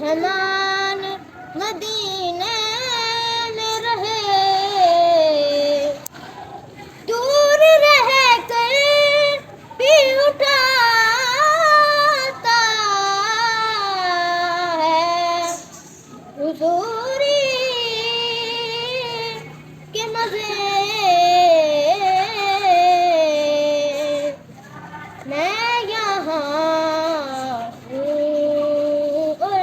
مہمان مدینے میں رہے، دور رہ کر بھی اٹھاتا ہے حضوری کے مزے۔ میں یہاں ہوں اور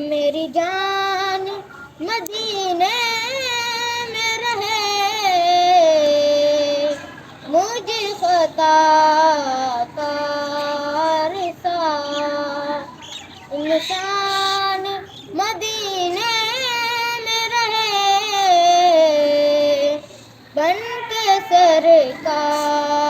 میری جان مدینے میں رہے، مجھ خطا تارسا انسان مدینے میں رہے، بن کے سرکار